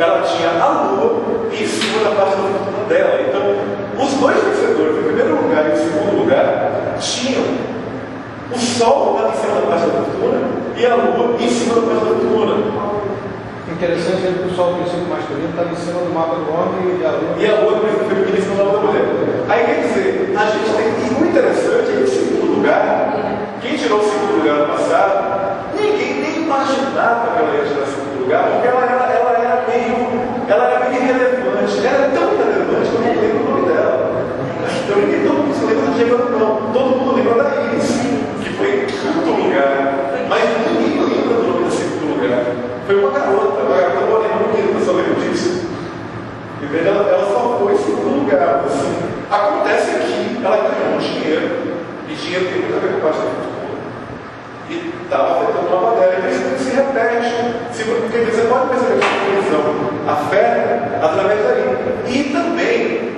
ela tinha a Lua em cima da parte da fortuna dela. Então, os dois vencedores, o primeiro lugar e o segundo lugar, tinham o Sol lá em cima da parte da fortuna e a Lua em cima da parte da fortuna. Interessante é que o Sol, o princípio masculino, estava em cima do mapa do homem e a Lua do princípio feminino em cima do mapa da mulher. Aí quer dizer, a gente tem. E o interessante é que o segundo lugar, quem tirou o segundo lugar no passado, ninguém nem imaginava que ela ia tirar o segundo lugar, porque ela era meio irrelevante. Ela era tão irrelevante que eu não lembro o nome dela. Então ninguém todo mundo se lembra do Diego, não. Todo mundo lembra da Iris, que foi em quinto lugar. Mas ninguém lembra do nome do segundo lugar. Foi uma garota boa, lembra um menino, eu só lembro disso. Ela só foi em segundo lugar. Assim. Acontece que ela ganhou dinheiro, e dinheiro tem muito a ver com a parte da fortuna. E estava afetando uma matéria, e isso se repete. Porque você pode perceber a televisão, a fé, através daí. E também,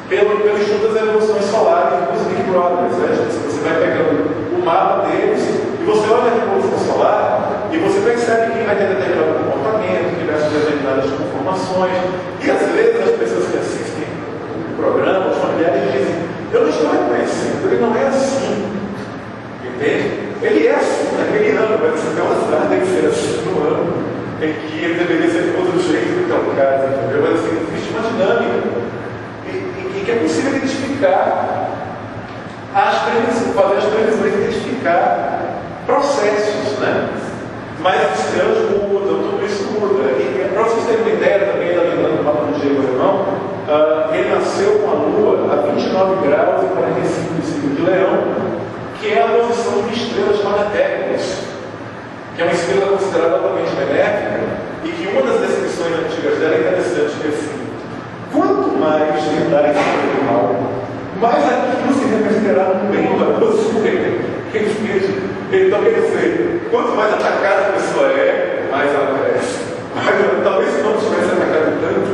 pelo estudo das evoluções solares dos Big Brothers. Né? Você vai pegando o mapa deles, e você olha a revolução solar, e você percebe que vai ter determinado comportamento, diversas determinadas conformações. E às vezes as pessoas que assistem o programa, os familiares dizem: eu não estou reconhecendo, ele não é assim. Entende? Ele é assim naquele ano, mas você tem uma cidade tem que ser assim no ano em que ele deveria ser de outro jeito do que é o caso, entendeu? Mas assim, existe uma dinâmica e que é possível identificar fazer as previsões, identificar processos, né? Mas os estrelas mudam, tudo isso muda. E para vocês terem uma ideia, também lembrando do mapa do Diego Alemão, ele nasceu com a Lua a 29 graus e 45 do signo de Leão, que é a posição de uma estrela chamada Décimos, que é uma estrela considerada altamente benéfica, e que uma das descrições antigas dela é interessante, que é assim: quanto mais tentarem fazer mal, mais aquilo se reverterá no bem para você. Então, quer dizer, quanto mais atacada a pessoa é, mais ela cresce. Mas talvez se não tivesse atacado tanto,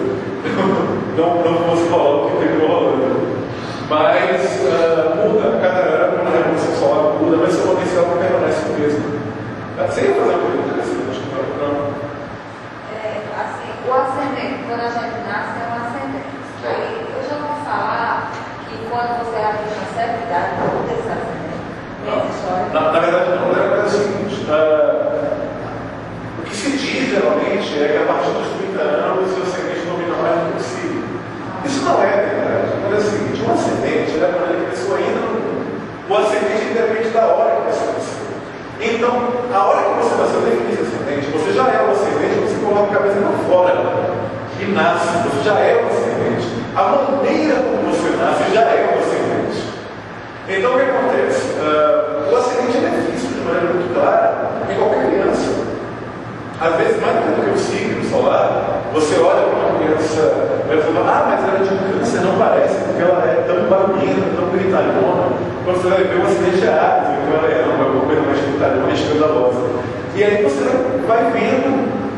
não fosse rolar o que teve rolando. Mas muda, cada ano a revolução solar muda, mas seu potencial não permanece o mesmo. Você ia fazer uma pergunta interessante? Não? Assim, o ascendente, quando a gente nasce, é um ascendente. Aí eu já vou falar que quando você atinge uma certa idade, não tem esse ascendente. Na verdade, não. É o seguinte: o que se diz geralmente é que a partir dos 30 anos o ascendente domina mais do que o signo. Isso não é verdade. Mas é o seguinte: um ascendente é quando a pessoa ainda no mundo. O ascendente depende da hora que você nasceu. Então, a hora que você nasceu define esse ascendente. Você já é o ascendente, você coloca a cabeça para fora e nasce. Você já é o ascendente. A maneira como você nasce já é o ascendente. Então, o que acontece? O ascendente é difícil de maneira muito clara em qualquer criança. Às vezes, mais do que o signo solar, você olha para uma criança e fala: mas ela é de câncer, não parece, porque ela é tão barulhenta, tão gritalhona. Quando você vai ver o acidente é ácido, então ela é uma coisa mais gritalhona, escandalosa. E aí você vai vendo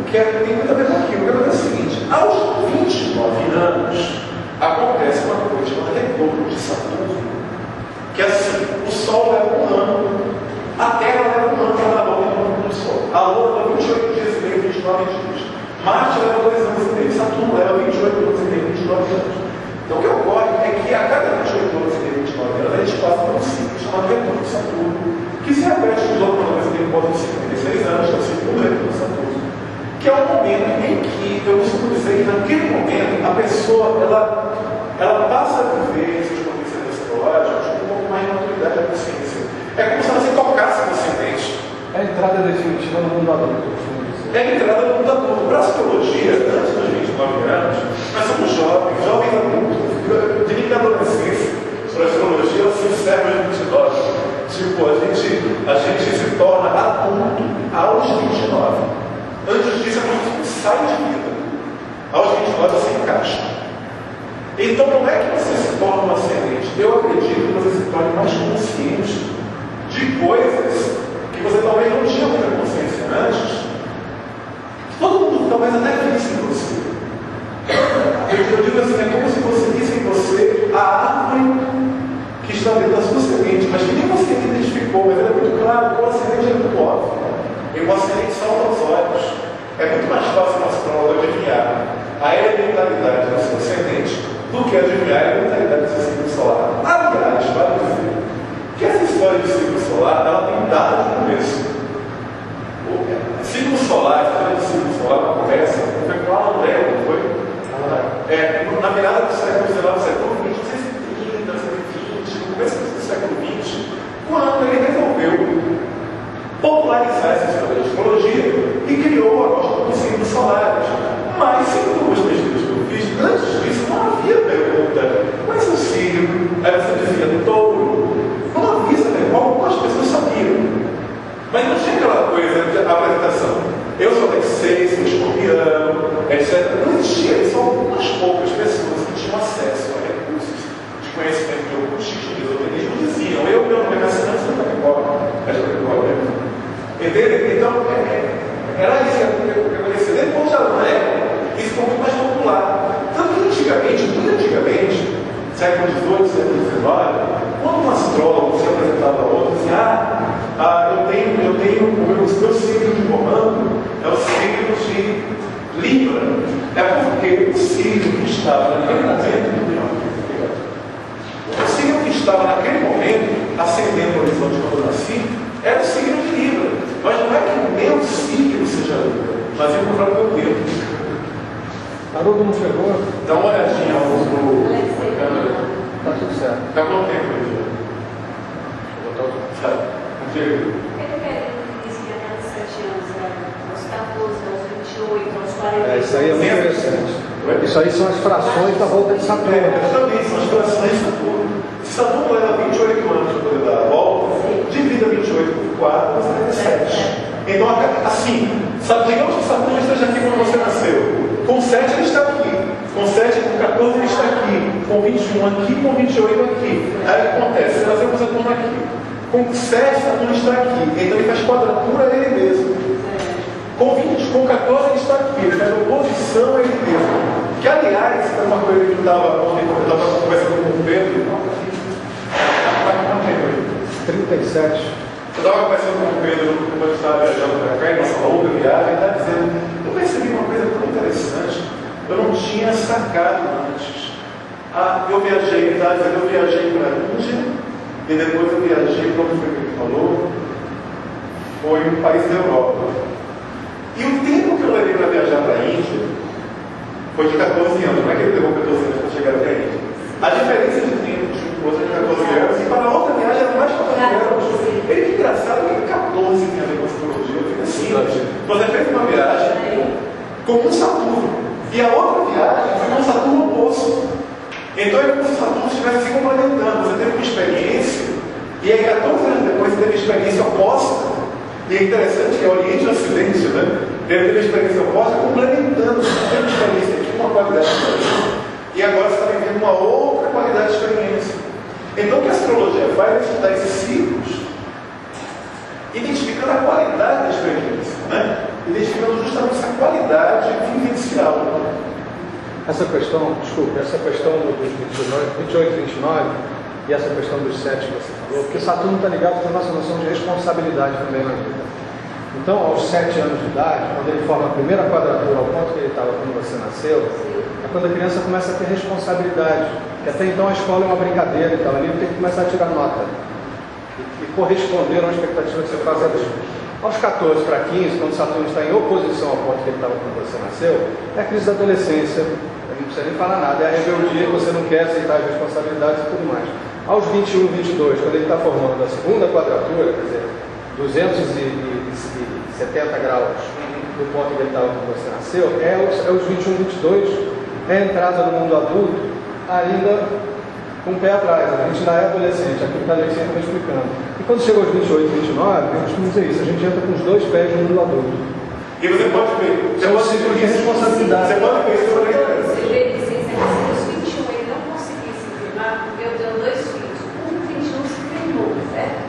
que tem muito a ver com aquilo. O que acontece é o seguinte: aos 29 anos, acontece uma coisa chamada retorno de Saturno, que é assim: o Sol leva um ano, a Terra leva um ano para dar volta em torno do Sol. A Lua leva 28 dias e meio, 29 dias. Marte leva 2 anos e meio. Saturno leva 28 anos e meio, 29 anos. Então o que ocorre é que a cada 28 anos e meio, 29 anos, a gente passa por um ciclo chamado retorno de Saturno, que se repete de novo quando você tem por 56 anos, que é o segundo retorno de Saturno, que é o momento em que, eu costumo dizer que naquele momento a pessoa ela passa a viver seus potenciais astrológicos com um pouco mais de maturidade da consciência. É como se ela se tocasse no ascendente. É a entrada definitiva no mundo adulto, eu costumo dizer. É a entrada no mundo adulto. Para a astrologia, antes dos 29 anos, nós somos jovens adultos. Eu diria que a adolescência, para a astrologia, ela se encerra aos 29. Tipo, a gente se torna adulto aos 29. Antes disso, a gente sai de vida. Aos 29 você encaixa. Então, não é que você se torna um ascendente. Eu acredito que você se torne mais consciente de coisas que você talvez não tinha muita consciência antes. Todo mundo talvez até visse em você. Eu digo assim: é como se você visse em você a árvore que está dentro da sua semente, mas que nem você identificou, mas é muito claro que o ascendente é muito óbvio. E o ascendente salta aos olhos. É muito mais fácil uma astróloga adivinhar estava naquele momento, o signo que estava naquele momento, ascendendo o horizonte quando eu nasci, era o signo de Libra. Mas não é que o meu signo seja Libra, mas eu vou falar do meu tempo. Haroldo não chegou? Dá uma olhadinha no câmera. Tá tudo certo. Dá quanto tempo aí? Sabe? Ele disse que até os 7 anos, aos 14, aos 28, aos 40. Isso aí é muito interessante. Isso aí são as frações da volta de Saturno. Exatamente, são as frações de Saturno. Se Saturno leva 28 anos para poder dar a volta, divida 28 por 4, você tem 7. Então, assim, digamos que Saturno esteja aqui quando você nasceu. Com 7 ele está aqui. Com 7, com 14 ele está aqui. Com 21 aqui, com 28 aqui. Aí o que acontece? Nós temos Saturno aqui. Com 7, Saturno está aqui. Então ele faz quadratura a ele mesmo. Com 14 ele está aqui. Ele faz oposição a ele mesmo. Que, aliás, é uma coisa que eu estava conversando com o Pedro. 37. Eu estava conversando com o Pedro quando eu estava viajando para cá, em nossa longa viagem, ele estava dizendo, eu percebi uma coisa tão interessante, eu não tinha sacado antes. Eu viajei, ele estava dizendo, eu viajei para a Índia, e depois eu viajei, como foi que ele falou, foi um país da Europa. E o tempo que eu levei para viajar para a Índia foi de 14 anos, não é que ele levou 14 anos para chegar até a Índia. A diferença de tempo de outra de 14 anos, e para a outra viagem era mais 14 anos. Ele que engraçado que 14 tem a ver com astrologia, eu fico assim. Você fez uma viagem com um Saturno, e a outra viagem foi com um Saturno oposto. Então é como se Saturno estivesse se complementando. Você teve uma experiência, e aí 14 anos depois você teve uma experiência oposta. E é interessante que é Oriente e Ocidente, né? Ele teve uma experiência oposta complementando. Você teve uma experiência aqui, uma qualidade de experiência. E agora você está vivendo uma outra qualidade de experiência. Então o que a astrologia faz é estudar esses ciclos, identificando a qualidade da experiência, né? Identificando justamente essa qualidade vivencial. Essa questão dos 28 e 29, e essa questão dos 7 que você falou, porque Saturno está ligado com a nossa noção de responsabilidade também na vida. Então, aos 7 anos de idade, quando ele forma a primeira quadratura ao ponto que ele estava quando você nasceu, é quando a criança começa a ter responsabilidade. Que até então a escola é uma brincadeira e tal, ali ele tem que começar a tirar nota e corresponder a uma expectativa que você faz aos 14 para 15, quando Saturno está em oposição ao ponto que ele estava quando você nasceu, é a crise da adolescência, não precisa nem falar nada, é a rebeldia, você não quer aceitar as responsabilidades e tudo mais. Aos 21, 22, quando ele está formando a segunda quadratura, quer dizer, 270 graus do ponto que ele estava quando você nasceu, é os 21, 22, é a entrada no mundo adulto, ainda com o pé atrás, a gente ainda é adolescente, aquilo que a Alexandre estava explicando. E quando chegou aos 28, 29, eu costumo dizer isso, a gente entra com os 2 pés no mundo adulto. E você pode ver, é um ciclo de responsabilidade. Você pode ver isso aí. Você vê que se os 21 ele não conseguisse se firmar, eu tenho 2 filhos. Um 21 se firmou, certo?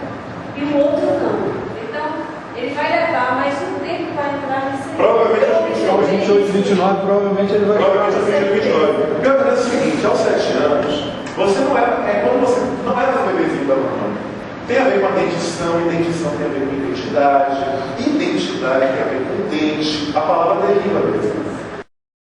E o outro não. Então, ele vai levar mais um tempo para entrar nesse. Provavelmente aos 28, 29, provavelmente ele vai. Provavelmente aos 28, 29. Porque a verdade é o seguinte, aos 7 anos, você não é quando você não é mais um bebezinho da mamãe. Tem a ver com a dentição tem a ver com identidade tem a ver com dente, a palavra deriva mesmo.